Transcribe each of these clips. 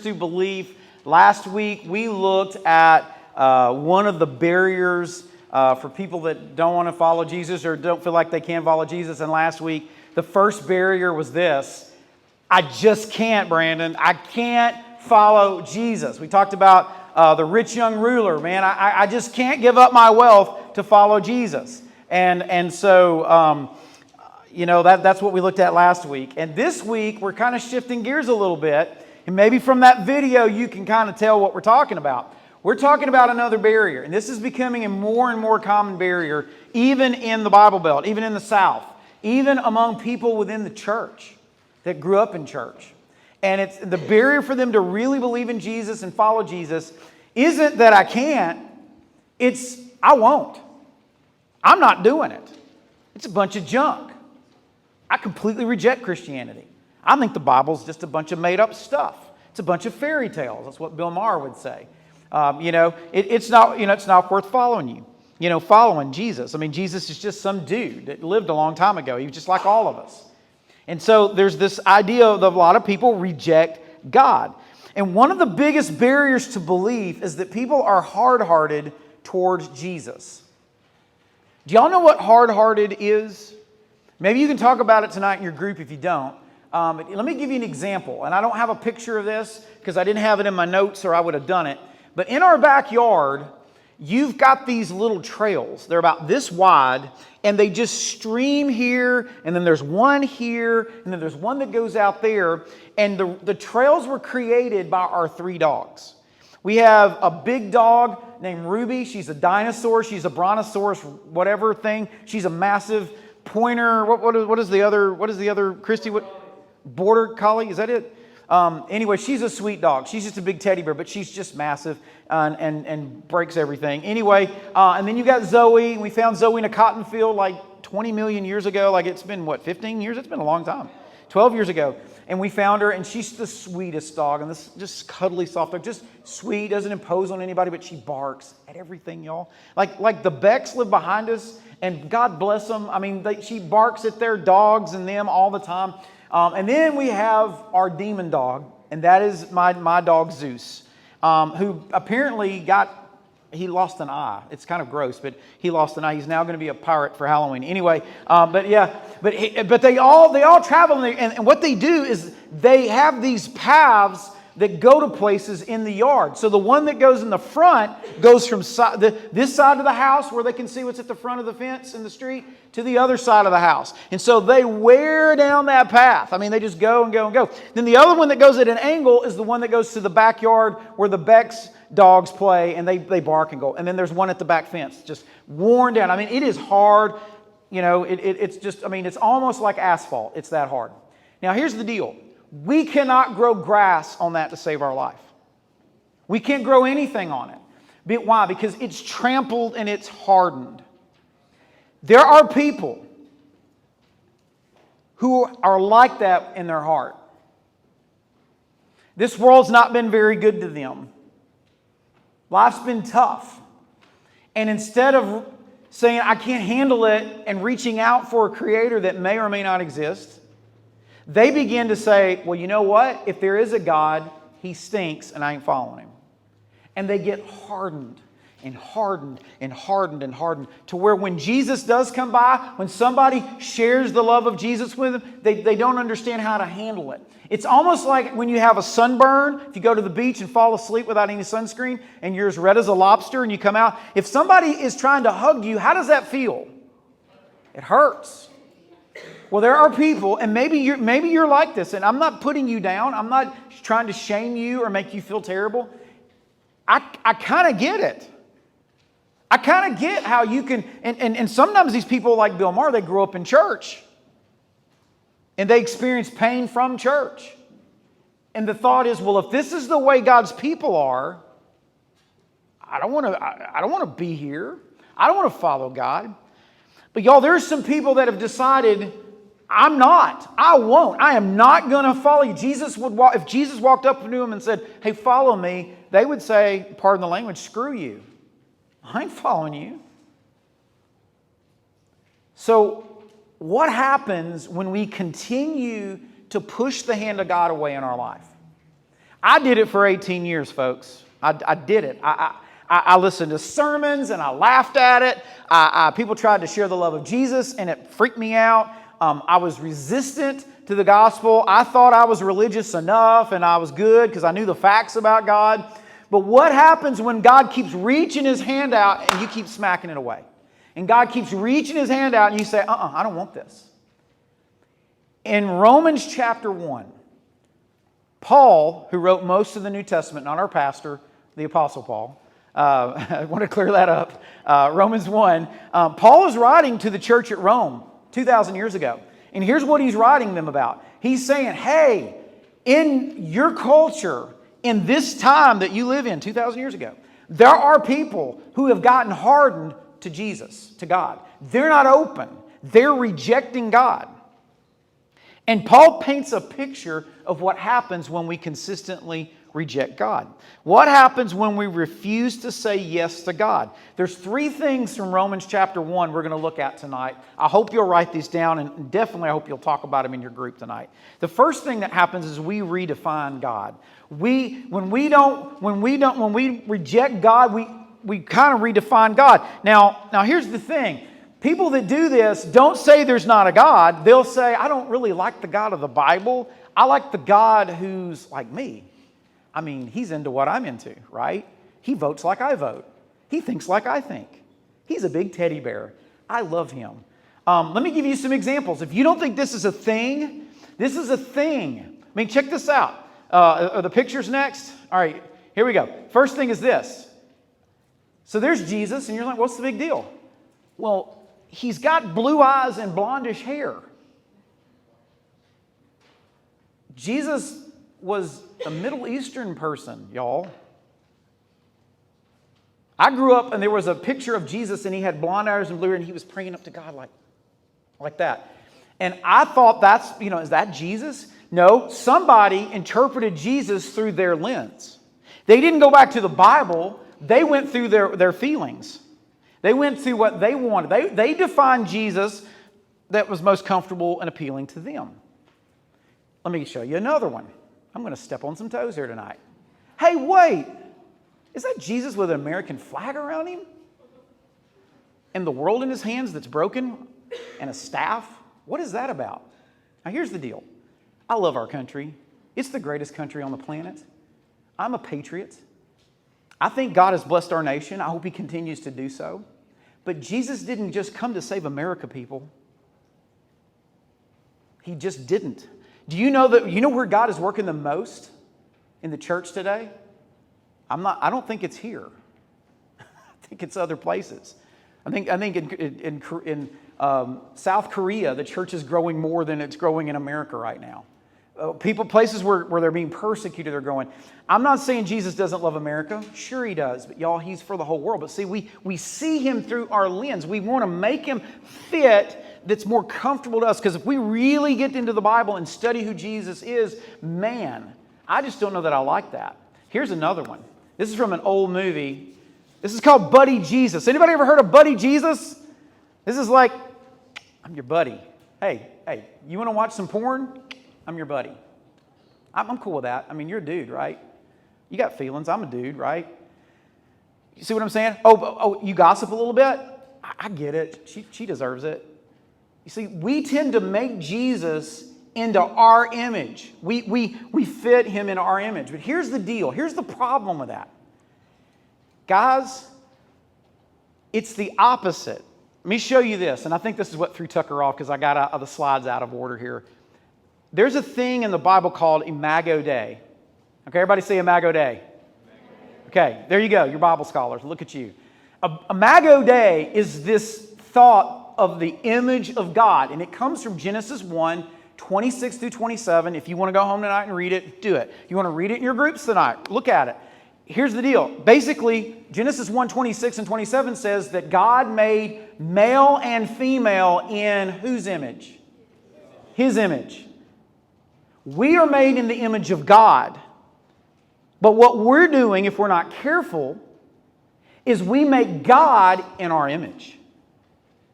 to belief. Last week, we looked at one of the barriers for people that don't want to follow Jesus or don't feel like they can follow Jesus. And last week, the first barrier was this: I just can't, Brandon. I can't follow Jesus. We talked about the rich young ruler. Man, I just can't give up my wealth to follow Jesus. And so, that's what we looked at last week. And this week, we're kind of shifting gears a little bit. And maybe from that video, you can kind of tell what we're talking about. We're talking about another barrier. And this is becoming a more and more common barrier, even in the Bible Belt, even in the South, even among people within the church that grew up in church. And it's the barrier for them to really believe in Jesus and follow Jesus isn't that I can't, it's I won't. I'm not doing it. It's a bunch of junk. I completely reject Christianity. I think the Bible's just a bunch of made-up stuff. It's a bunch of fairy tales. That's what Bill Maher would say. It's not worth following following Jesus. I mean, Jesus is just some dude that lived a long time ago. He was just like all of us. And so there's this idea that a lot of people reject God. And one of the biggest barriers to belief is that people are hard-hearted towards Jesus. Do y'all know what hard-hearted is? Maybe you can talk about it tonight in your group if you don't. Let me give you an example. And I don't have a picture of this because I didn't have it in my notes or I would have done it. But in our backyard, you've got these little trails. They're about this wide, and they just stream here, and then there's one here, and then there's one that goes out there. And the trails were created by our 3 dogs. We have a big dog named Ruby. She's a dinosaur. She's a brontosaurus, whatever thing. She's a massive pointer. What is the other, Christy? What? Border Collie? Is that it? Anyway, she's a sweet dog. She's just a big teddy bear, but she's just massive and breaks everything. Anyway, and then you got Zoe. We found Zoe in a cotton field like 20 million years ago. Like it's been, 15 years? It's been a long time. 12 years ago. And we found her, and she's the sweetest dog. And this just cuddly, soft dog. Just sweet, doesn't impose on anybody, but she barks at everything, y'all. Like the Becks live behind us, and God bless them. I mean, she barks at their dogs and them all the time. And then we have our demon dog, and that is my dog Zeus, who apparently he lost an eye. It's kind of gross, but he lost an eye. He's now going to be a pirate for Halloween. Anyway, but they all travel, and what they do is they have these paths that go to places in the yard. So the one that goes in the front goes from this side of the house where they can see what's at the front of the fence in the street to the other side of the house. And so they wear down that path. I mean, they just go and go and go. Then the other one that goes at an angle is the one that goes to the backyard where the Beck's dogs play, and they bark and go. And then there's one at the back fence, just worn down. I mean, it is hard. It's almost like asphalt. It's that hard. Now, here's the deal. We cannot grow grass on that to save our life. We can't grow anything on it. Why? Because it's trampled and it's hardened. There are people who are like that in their heart. This world's not been very good to them. Life's been tough. And instead of saying, I can't handle it, and reaching out for a creator that may or may not exist, they begin to say, well, you know what? If there is a God, He stinks and I ain't following Him. And they get hardened and hardened and hardened and hardened to where when Jesus does come by, when somebody shares the love of Jesus with them, they don't understand how to handle it. It's almost like when you have a sunburn, if you go to the beach and fall asleep without any sunscreen and you're as red as a lobster and you come out, if somebody is trying to hug you, how does that feel? It hurts. Well, there are people, and maybe you're like this, and I'm not putting you down. I'm not trying to shame you or make you feel terrible. I kind of get it. I kind of get how you can, and sometimes these people like Bill Maher, they grew up in church. And they experience pain from church. And the thought is, well, if this is the way God's people are, I don't want to be here. I don't want to follow God. But y'all, there's some people that have decided, I'm not. I won't. I am not going to follow you. If Jesus walked up to them and said, hey, follow me, they would say, pardon the language, screw you. I ain't following you. So what happens when we continue to push the hand of God away in our life? I did it for 18 years, folks. I did it. I listened to sermons and I laughed at it. People tried to share the love of Jesus and it freaked me out. I was resistant to the gospel. I thought I was religious enough and I was good because I knew the facts about God. But what happens when God keeps reaching His hand out and you keep smacking it away? And God keeps reaching His hand out and you say, I don't want this. In Romans chapter 1, Paul, who wrote most of the New Testament, not our pastor, the Apostle Paul, I want to clear that up. Romans 1, Paul is writing to the church at Rome 2,000 years ago. And here's what he's writing them about. He's saying, hey, in your culture, in this time that you live in 2,000 years ago, there are people who have gotten hardened to Jesus, to God. They're not open. They're rejecting God. And Paul paints a picture of what happens when we consistently reject God. What happens when we refuse to say yes to God? There's 3 things from Romans chapter 1 we're going to look at tonight. I hope you'll write these down, and definitely I hope you'll talk about them in your group tonight. The first thing that happens is we redefine God. When we reject God, we kind of redefine God. Now here's the thing. People that do this don't say there's not a God. They'll say, I don't really like the God of the Bible. I like the God who's like me. I mean, He's into what I'm into, right? He votes like I vote. He thinks like I think. He's a big teddy bear. I love Him. Let me give you some examples. If you don't think this is a thing, this is a thing. I mean, check this out. Are the pictures next? All right, here we go. First thing is this. So there's Jesus, and you're like, what's the big deal? Well, He's got blue eyes and blondish hair. Jesus was a Middle Eastern person, y'all. I grew up and there was a picture of Jesus and He had blonde eyes and blue hair and He was praying up to God like that. And I thought is that Jesus? No, somebody interpreted Jesus through their lens. They didn't go back to the Bible. They went through their feelings. They went through what they wanted. They defined Jesus that was most comfortable and appealing to them. Let me show you another one. I'm going to step on some toes here tonight. Hey, wait. Is that Jesus with an American flag around Him? And the world in His hands that's broken? And a staff? What is that about? Now, here's the deal. I love our country. It's the greatest country on the planet. I'm a patriot. I think God has blessed our nation. I hope He continues to do so. But Jesus didn't just come to save America, people. He just didn't. Do you know where God is working the most in the church today? I don't think it's here. I think it's other places. I think in South Korea, the church is growing more than it's growing in America right now. Places where they're being persecuted, they're going. I'm not saying Jesus doesn't love America. Sure He does. But y'all, He's for the whole world. But see, we see Him through our lens. We want to make Him fit that's more comfortable to us. Because if we really get into the Bible and study who Jesus is, man, I just don't know that I like that. Here's another one. This is from an old movie. This is called Buddy Jesus. Anybody ever heard of Buddy Jesus? This is like, I'm your buddy. Hey, you want to watch some porn? I'm your buddy. I'm cool with that. I mean, you're a dude, right? You got feelings. I'm a dude, right? You see what I'm saying? Oh, you gossip a little bit? I get it. She deserves it. You see, we tend to make Jesus into our image. We fit Him in our image. But here's the deal. Here's the problem with that. Guys, it's the opposite. Let me show you this. And I think this is what threw Tucker off because I got the slides out of order here. There's a thing in the Bible called Imago Day. Okay, everybody say Imago Day. Okay, there you go. You're Bible scholars. Look at you. Imago Day is this thought of the image of God. And it comes from Genesis 1, 26 through 27. If you want to go home tonight and read it, do it. You want to read it in your groups tonight, look at it. Here's the deal. Basically, Genesis 1, 26 and 27 says that God made male and female in whose image? His image. We are made in the image of God. But what we're doing, if we're not careful, is we make God in our image.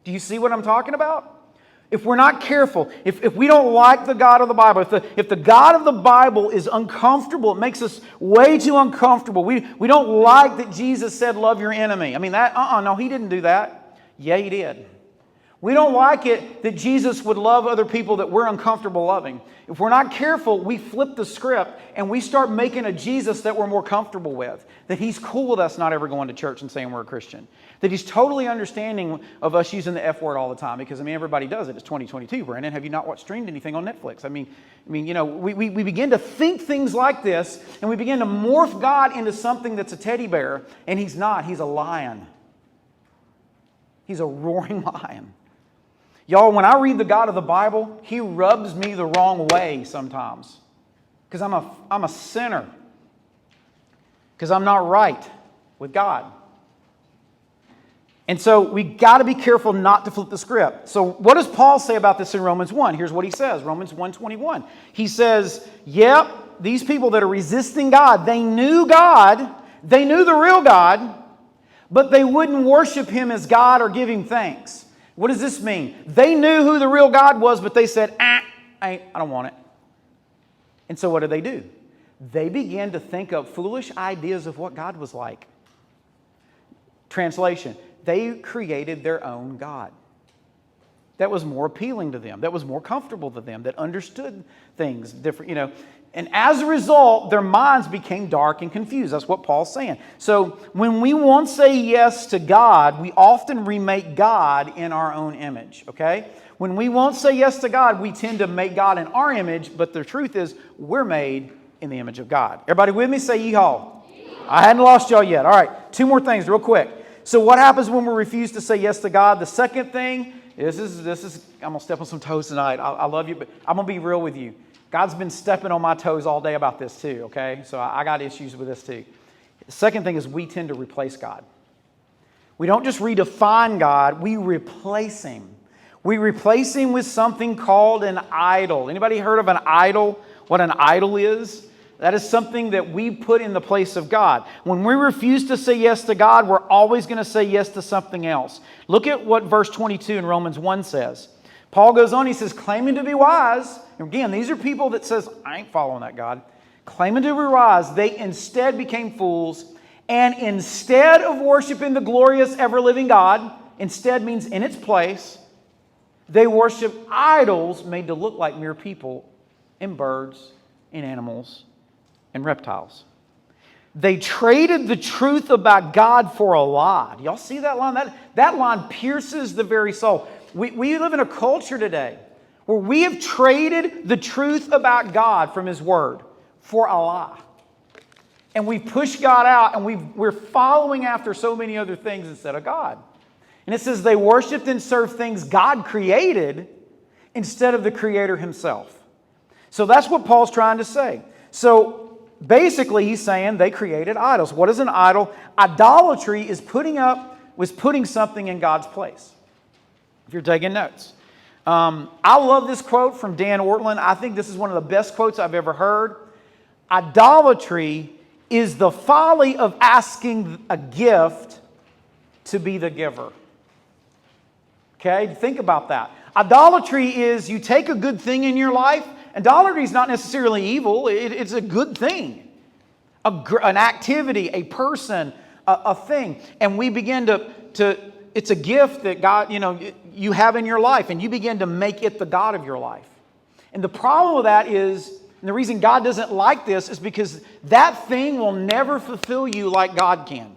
Do you see what I'm talking about? If we're not careful, if we don't like the God of the Bible, if the God of the Bible is uncomfortable, it makes us way too uncomfortable. We don't like that Jesus said, love your enemy. I mean, no, He didn't do that. Yeah, He did. We don't like it that Jesus would love other people that we're uncomfortable loving. If we're not careful, we flip the script and we start making a Jesus that we're more comfortable with. That He's cool with us not ever going to church and saying we're a Christian. That He's totally understanding of us using the F word all the time. Because, everybody does it. It's 2022, Brandon. Have you not streamed anything on Netflix? We begin to think things like this, and we begin to morph God into something that's a teddy bear. And He's not. He's a lion. He's a roaring lion. Y'all, when I read the God of the Bible, He rubs me the wrong way sometimes. Because I'm a sinner. Because I'm not right with God. And so we got to be careful not to flip the script. So what does Paul say about this in Romans 1? Here's what he says, Romans 1:21. He says, yep, these people that are resisting God, they knew God, they knew the real God, but they wouldn't worship Him as God or give Him thanks. What does this mean? They knew who the real God was, but they said, I don't want it. And so what do? They began to think up foolish ideas of what God was like. Translation, they created their own God. That was more appealing to them. That was more comfortable to them. That understood things different, And as a result, their minds became dark and confused. That's what Paul's saying. So when we won't say yes to God, we often remake God in our own image, okay? When we won't say yes to God, we tend to make God in our image, but the truth is we're made in the image of God. Everybody with me? Say yeehaw. I hadn't lost y'all yet. All right, 2 more things real quick. So what happens when we refuse to say yes to God? The second thing, this is I'm going to step on some toes tonight. I love you, but I'm going to be real with you. God's been stepping on my toes all day about this too, okay? So I got issues with this too. The second thing is we tend to replace God. We don't just redefine God, we replace Him. We replace Him with something called an idol. Anybody heard of an idol? What an idol is? That is something that we put in the place of God. When we refuse to say yes to God, we're always going to say yes to something else. Look at what verse 22 in Romans 1 says. Paul goes on, he says, claiming to be wise. And again, these are people that says, I ain't following that God. Claiming to be wise, they instead became fools. And instead of worshiping the glorious ever-living God, instead means in its place, they worship idols made to look like mere people and birds and animals and reptiles. They traded the truth about God for a lie. Y'all see that line? That line pierces the very soul. We live in a culture today where we have traded the truth about God from His Word for a lie. And we push God out and we're following after so many other things instead of God. And it says they worshiped and served things God created instead of the Creator Himself. So that's what Paul's trying to say. So basically he's saying they created idols. What is an idol? Idolatry is putting something in God's place. If you're taking notes. I love this quote from Dan Ortlund. I think this is one of the best quotes I've ever heard. Idolatry is the folly of asking a gift to be the giver. Okay, think about that. Idolatry is you take a good thing in your life. Idolatry is not necessarily evil. It's a good thing. An activity, a person, a thing. And we begin to it's a gift that God, you have in your life, and you begin to make it the God of your life. And the problem with that is, and the reason God doesn't like this is because that thing will never fulfill you like God can.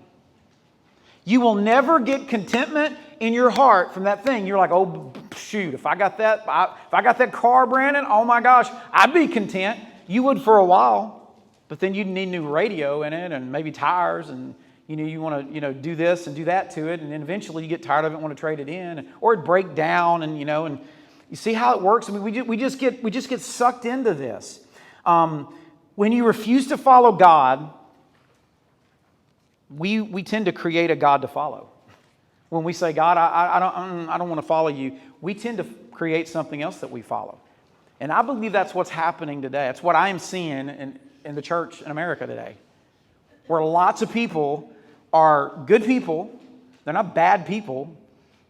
You will never get contentment in your heart from that thing. You're like, oh, shoot, if I got that car, Brandon, oh my gosh, I'd be content. You would for a while, but then you'd need new radio in it and maybe tires, and you want to do this and do that to it, and then eventually you get tired of it and want to trade it in, or it break down, and and you see how it works. I mean, we just get sucked into this. When you refuse to follow God, we tend to create a God to follow. When we say, God, I don't want to follow you, we tend to create something else that we follow. And I believe that's what's happening today. That's what I am seeing in the church in America today, where lots of people are good people. They're not bad people,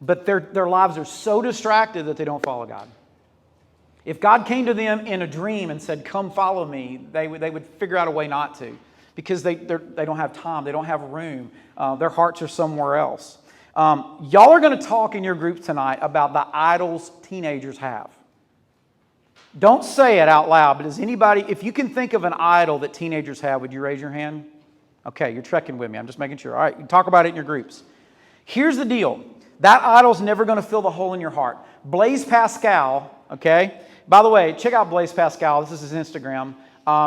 but their lives are so distracted that they don't follow God. If God came to them in a dream and said, come follow me, they would figure out a way not to, because they don't have time, they don't have room, their hearts are somewhere else. Y'all are going to talk in your group tonight about the idols teenagers have. Don't say it out loud, but does anybody, if you can think of an idol that teenagers have, would you raise your hand? Okay, you're trekking with me. I'm just making sure. All right, you talk about it in your groups. Here's the deal. That idol's never going to fill the hole in your heart. Blaise Pascal, okay? By the way, check out Blaise Pascal. This is his Instagram.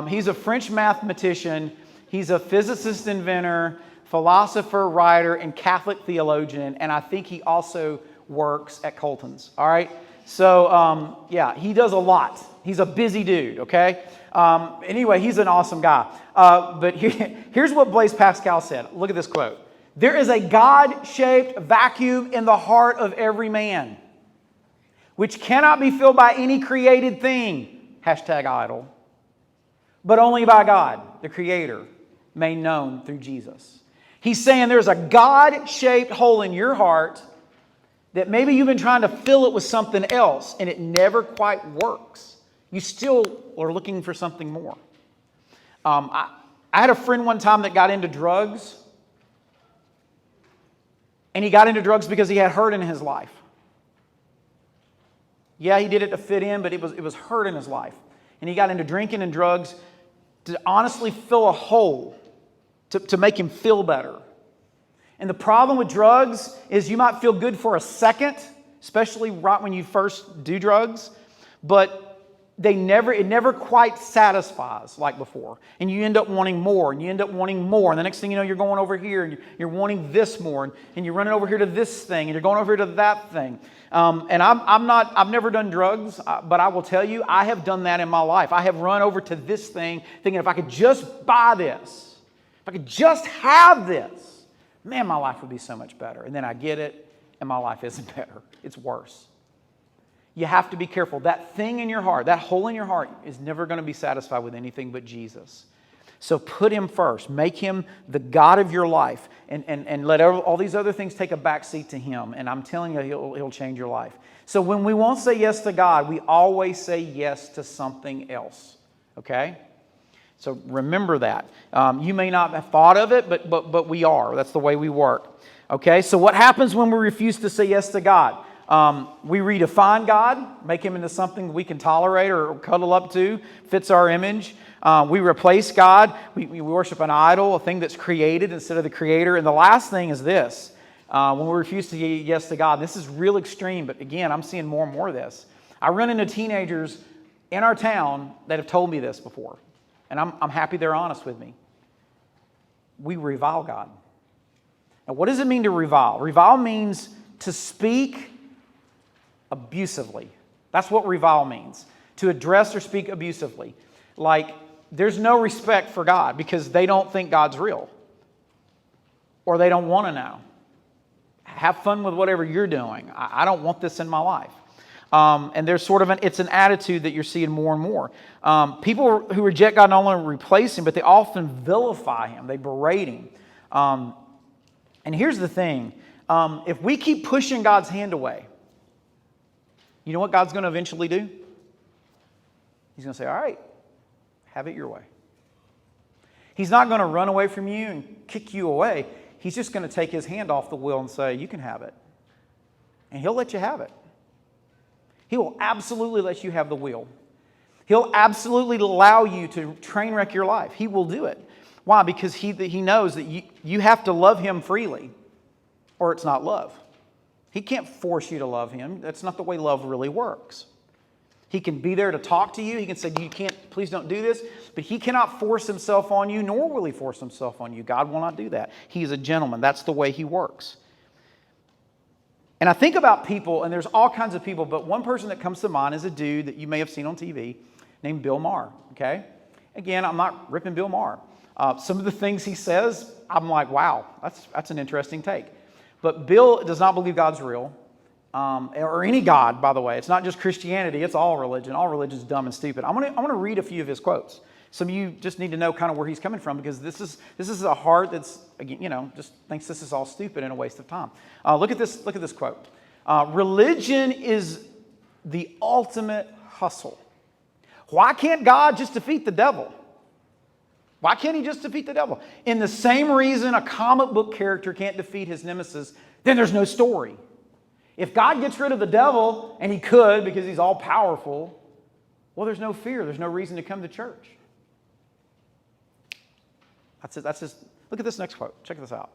He's a French mathematician. He's a physicist, inventor, philosopher, writer, and Catholic theologian. And I think he also works at Colton's, all right? So, yeah, he does a lot. He's a busy dude, okay? Anyway, he's an awesome guy. But here's what Blaise Pascal said. Look at this quote. There is a God-shaped vacuum in the heart of every man, which cannot be filled by any created thing, #idol, but only by God, the Creator, made known through Jesus. He's saying there's a God-shaped hole in your heart that maybe you've been trying to fill it with something else, and it never quite works. You still are looking for something more. I had a friend one time that got into drugs, and he got into drugs because he had hurt in his life. Yeah, he did it to fit in, but it was hurt in his life. And he got into drinking and drugs to honestly fill a hole, to make him feel better. And the problem with drugs is you might feel good for a second, especially right when you first do drugs, but it never quite satisfies like before. And you end up wanting more, and you end up wanting more. And the next thing you know, you're going over here, and you're wanting this more, and you're running over here to this thing, and you're going over here to that thing. And I've never done drugs, but I will tell you, I have done that in my life. I have run over to this thing, thinking if I could just buy this, if I could just have this, man, my life would be so much better. And then I get it, and my life isn't better. It's worse. You have to be careful. That thing in your heart, that hole in your heart, is never going to be satisfied with anything but Jesus. So put Him first. Make Him the God of your life, and let all these other things take a backseat to Him. And I'm telling you, He'll change your life. So when we won't say yes to God, we always say yes to something else. Okay? So remember that. You may not have thought of it, but we are. That's the way we work. Okay? So what happens when we refuse to say yes to God? We redefine God, make Him into something we can tolerate or cuddle up to, fits our image. We replace God. We worship an idol, a thing that's created instead of the Creator. And the last thing is this. When we refuse to say yes to God, this is real extreme, but again, I'm seeing more and more of this. I run into teenagers in our town that have told me this before. And I'm happy they're honest with me. We revile God. Now, what does it mean to revile? Revile means to speak abusively. That's what revile means. To address or speak abusively. Like, there's no respect for God because they don't think God's real. Or they don't want to know. Have fun with whatever you're doing. I don't want this in my life. And there's sort of it's an attitude that you're seeing more and more. People who reject God not only replace Him, but they often vilify Him. They berate Him. And here's the thing. If we keep pushing God's hand away, you know what God's going to eventually do? He's going to say, all right, have it your way. He's not going to run away from you and kick you away. He's just going to take His hand off the wheel and say, you can have it. And He'll let you have it. He will absolutely let you have the wheel. He'll absolutely allow you to train wreck your life. He will do it. Why? Because He knows that you have to love Him freely, or it's not love. He can't force you to love Him. That's not the way love really works. He can be there to talk to you. He can say, please don't do this. But He cannot force Himself on you, nor will He force Himself on you. God will not do that. He's a gentleman. That's the way He works. And I think about people, and there's all kinds of people, but one person that comes to mind is a dude that you may have seen on TV named Bill Maher, okay? Again, I'm not ripping Bill Maher. Some of the things he says, I'm like, wow, that's an interesting take. But Bill does not believe God's real, or any God, by the way. It's not just Christianity, it's all religion. All religion is dumb and stupid. I'm going to read a few of his quotes. Some of you just need to know kind of where he's coming from, because this is a heart that's, again, just thinks this is all stupid and a waste of time. Look at this quote. Religion is the ultimate hustle. Why can't God just defeat the devil? Why can't he just defeat the devil? In the same reason a comic book character can't defeat his nemesis, then there's no story. If God gets rid of the devil, and he could because he's all powerful, well, there's no fear. There's no reason to come to church. That's it. That's just, look at this next quote. Check this out.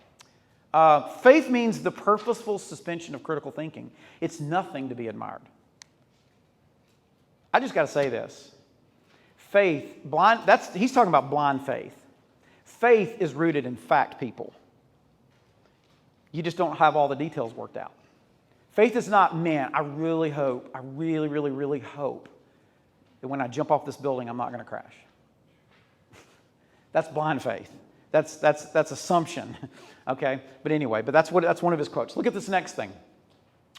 Faith means the purposeful suspension of critical thinking. It's nothing to be admired. I just got to say this. Faith, he's talking about blind faith. Faith is rooted in fact, people. You just don't have all the details worked out. Faith is not, man, I really hope, I really, really, really hope that when I jump off this building, I'm not going to crash. That's blind faith. That's assumption. Okay? But anyway, that's one of his quotes. Look at this next thing.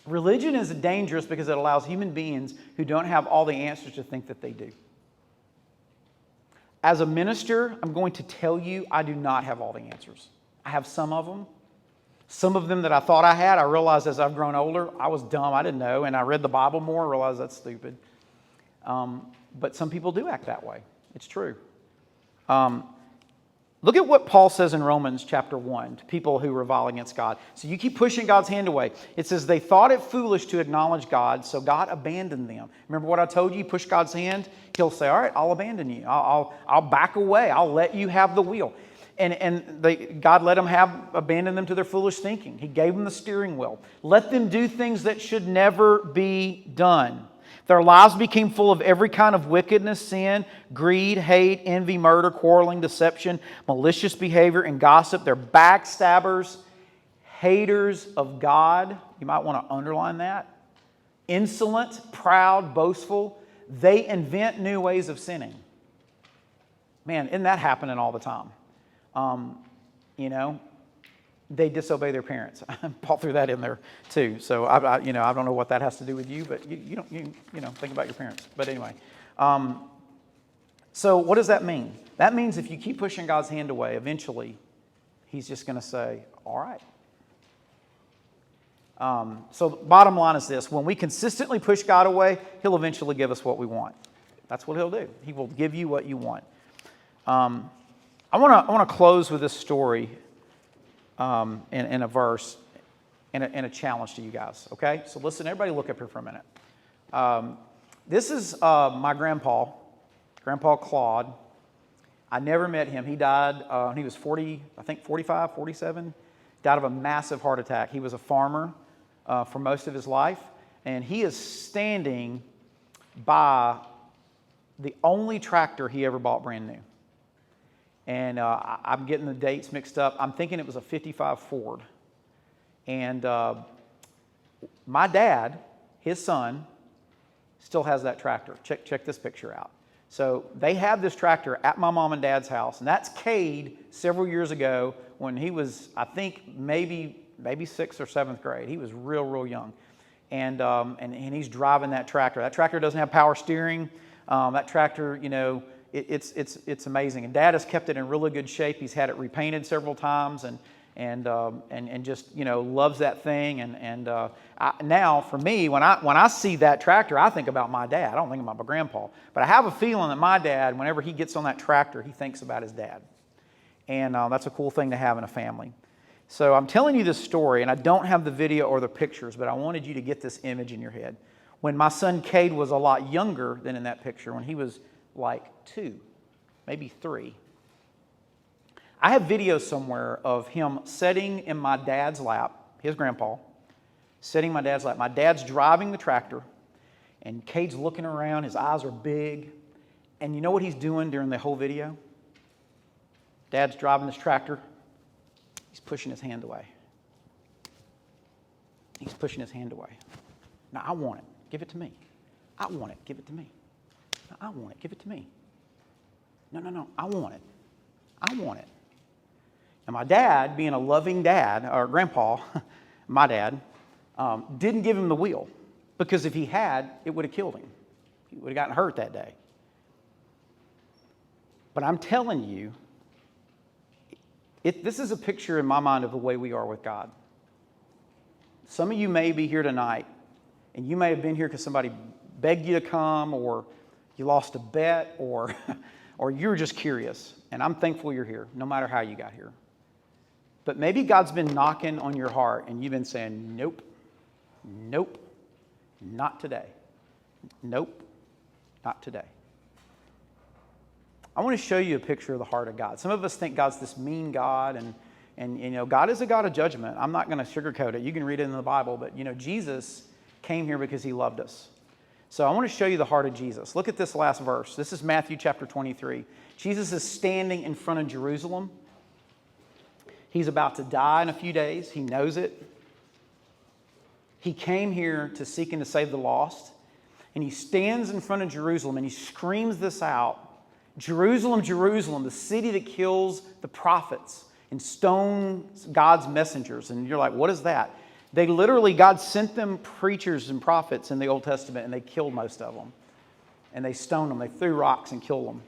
Religion is dangerous because it allows human beings who don't have all the answers to think that they do. As a minister, I'm going to tell you I do not have all the answers. I have some of them. Some of them that I thought I had, I realized as I've grown older, I was dumb, I didn't know, and I read the Bible more, realized that's stupid. But some people do act that way. It's true. Look at what Paul says in Romans chapter 1 to people who revile against God. So you keep pushing God's hand away. It says, they thought it foolish to acknowledge God, so God abandoned them. Remember what I told you? Push God's hand. He'll say, all right, I'll abandon you. I'll back away. I'll let you have the wheel. And God let them abandon them to their foolish thinking. He gave them the steering wheel. Let them do things that should never be done. Their lives became full of every kind of wickedness, sin, greed, hate, envy, murder, quarreling, deception, malicious behavior, and gossip. They're backstabbers, haters of God. You might want to underline that. Insolent, proud, boastful. They invent new ways of sinning. Man, isn't that happening all the time? They disobey their parents. Paul threw that in there too. So I don't know what that has to do with you, but you think about your parents. But anyway, so what does that mean? That means if you keep pushing God's hand away, eventually He's just going to say, "All right." So the bottom line is this: when we consistently push God away, He'll eventually give us what we want. That's what He'll do. He will give you what you want. I want to close with this story. In a verse and a challenge to you guys, okay? So listen, everybody look up here for a minute. This is my Grandpa Claude. I never met him. He died when he was 40, I think 45, 47. Died of a massive heart attack. He was a farmer for most of his life, and he is standing by the only tractor he ever bought brand new. And I'm getting the dates mixed up. I'm thinking it was a 55 Ford. And my dad, his son, still has that tractor. Check this picture out. So they have this tractor at my mom and dad's house. And that's Cade several years ago when he was, I think, maybe 6th or 7th grade. He was real young. And he's driving that tractor. That tractor doesn't have power steering. That tractor, it's amazing. And Dad has kept it in really good shape. He's had it repainted several times and just loves that thing. Now for me, when I see that tractor, I think about my dad. I don't think about my grandpa. But I have a feeling that my dad, whenever he gets on that tractor, he thinks about his dad. And that's a cool thing to have in a family. So I'm telling you this story, and I don't have the video or the pictures, but I wanted you to get this image in your head. When my son Cade was a lot younger than in that picture, when he was like 2, maybe 3. I have videos somewhere of him sitting in my dad's lap, his grandpa, sitting in my dad's lap. My dad's driving the tractor, and Cade's looking around. His eyes are big. And you know what he's doing during the whole video? Dad's driving this tractor. He's pushing his hand away. He's pushing his hand away. Now, I want it. Give it to me. I want it. Give it to me. No, I want it. Give it to me. No. I want it. I want it. And my dad, being a loving dad, or grandpa, my dad, didn't give him the wheel. Because if he had, it would have killed him. He would have gotten hurt that day. But I'm telling you, this is a picture in my mind of the way we are with God. Some of you may be here tonight, and you may have been here because somebody begged you to come, or you lost a bet, or you were just curious. And I'm thankful you're here, no matter how you got here. But maybe God's been knocking on your heart, and you've been saying, nope, nope, not today. Nope, not today. I want to show you a picture of the heart of God. Some of us think God's this mean God, and you know, God is a God of judgment. I'm not going to sugarcoat it. You can read it in the Bible, but you know, Jesus came here because he loved us. So I want to show you the heart of Jesus. Look at this last verse. This is Matthew chapter 23. Jesus is standing in front of Jerusalem. He's about to die in a few days. He knows it. He came here to seek and to save the lost. And he stands in front of Jerusalem and he screams this out. Jerusalem, Jerusalem, the city that kills the prophets and stones God's messengers. And you're like, what is that? They literally, God sent them preachers and prophets in the Old Testament, and they killed most of them. And they stoned them. They threw rocks and killed them.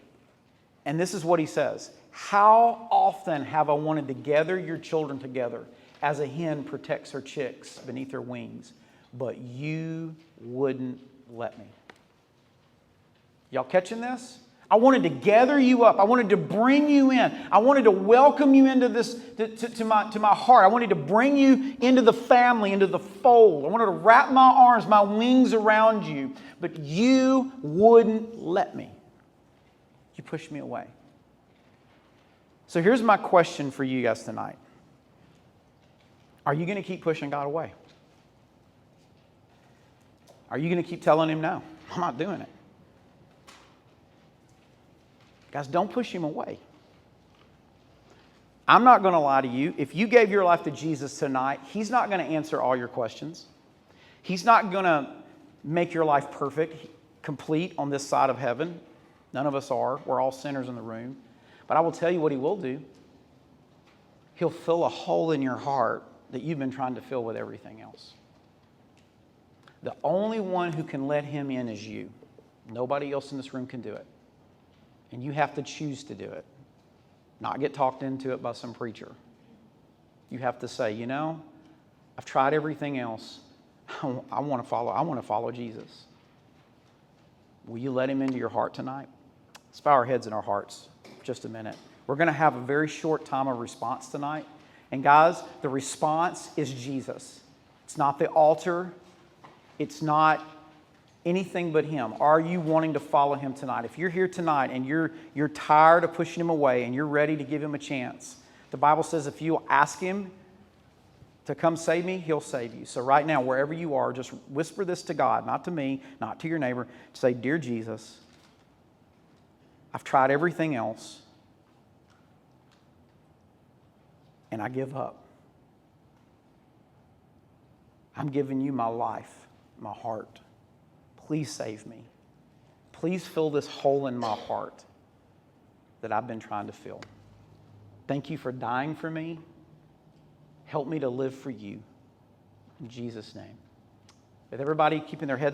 And this is what he says. How often have I wanted to gather your children together as a hen protects her chicks beneath her wings, but you wouldn't let me. Y'all catching this? I wanted to gather you up. I wanted to bring you in. I wanted to welcome you into this, to my heart. I wanted to bring you into the family, into the fold. I wanted to wrap my arms, my wings around you, but you wouldn't let me. You pushed me away. So here's my question for you guys tonight. Are you going to keep pushing God away? Are you going to keep telling him no? I'm not doing it. Guys, don't push him away. I'm not going to lie to you. If you gave your life to Jesus tonight, he's not going to answer all your questions. He's not going to make your life perfect, complete on this side of heaven. None of us are. We're all sinners in the room. But I will tell you what he will do. He'll fill a hole in your heart that you've been trying to fill with everything else. The only one who can let him in is you. Nobody else in this room can do it. And you have to choose to do it. Not get talked into it by some preacher. You have to say, you know, I've tried everything else. I want to follow Jesus. Will you let him into your heart tonight? Let's bow our heads in our hearts for just a minute. We're going to have a very short time of response tonight. And guys, the response is Jesus. It's not the altar. It's not anything but him. Are you wanting to follow him tonight? If you're here tonight and you're tired of pushing him away and you're ready to give him a chance, the Bible says if you ask him to come save me, he'll save you. So right now, wherever you are, just whisper this to God, not to me, not to your neighbor. Say, dear Jesus, I've tried everything else and I give up. I'm giving you my life, my heart. Please save me. Please fill this hole in my heart that I've been trying to fill. Thank you for dying for me. Help me to live for you. In Jesus' name. With everybody keeping their heads